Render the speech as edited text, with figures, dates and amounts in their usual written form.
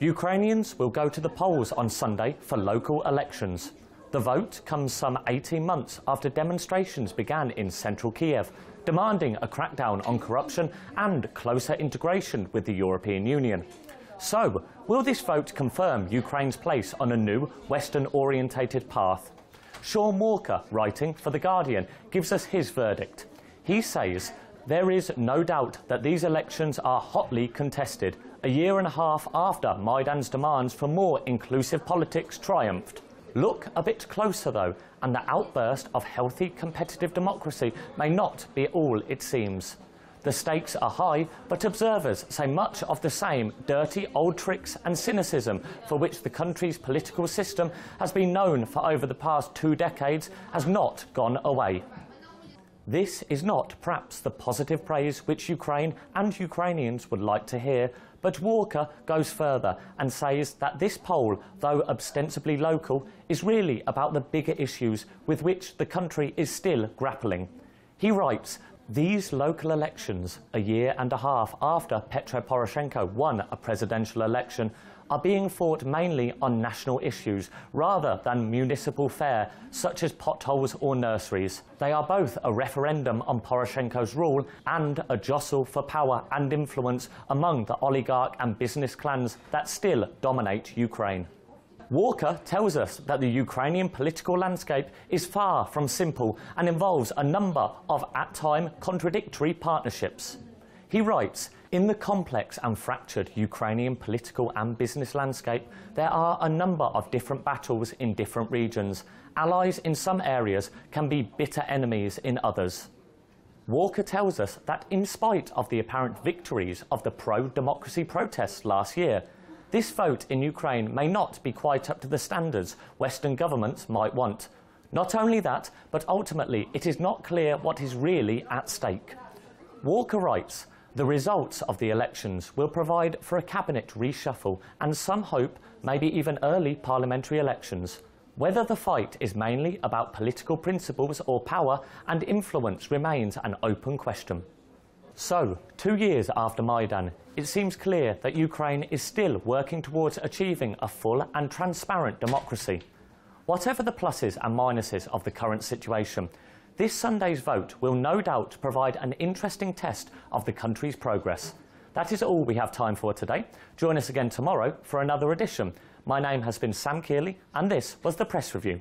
Ukrainians will go to the polls on Sunday for local elections. The vote comes some 18 months after demonstrations began in central Kyiv, demanding a crackdown on corruption and closer integration with the European Union. So, will this vote confirm Ukraine's place on a new Western-orientated path? Shaun Walker, writing for The Guardian, gives us his verdict. He says, "There is no doubt that these elections are hotly contested, a year and a half after Maidan's demands for more inclusive politics triumphed. Look a bit closer though, and the outburst of healthy competitive democracy may not be all it seems. The stakes are high, but observers say much of the same dirty old tricks and cynicism for which the country's political system has been known for over the past 2 decades has not gone away." This is not perhaps the positive praise which Ukraine and Ukrainians would like to hear, but Walker goes further and says that this poll, though ostensibly local, is really about the bigger issues with which the country is still grappling. He writes, "These local elections, a year and a half after Petro Poroshenko won a presidential election, are being fought mainly on national issues rather than municipal fare, such as potholes or nurseries. They are both a referendum on Poroshenko's rule and a jostle for power and influence among the oligarch and business clans that still dominate Ukraine." Walker tells us that the Ukrainian political landscape is far from simple and involves a number of, at times, contradictory partnerships. He writes, "In the complex and fractured Ukrainian political and business landscape, there are a number of different battles in different regions. Allies in some areas can be bitter enemies in others." Walker tells us that in spite of the apparent victories of the pro-democracy protests last year, this vote in Ukraine may not be quite up to the standards Western governments might want. Not only that, but ultimately it is not clear what is really at stake. Walker writes, "The results of the elections will provide for a cabinet reshuffle and some hope maybe even early parliamentary elections. Whether the fight is mainly about political principles or power and influence remains an open question." So, 2 years after Maidan, it seems clear that Ukraine is still working towards achieving a full and transparent democracy. Whatever the pluses and minuses of the current situation, this Sunday's vote will no doubt provide an interesting test of the country's progress. That is all we have time for today. Join us again tomorrow for another edition. My name has been Sam Kearley, and this was the Press Review.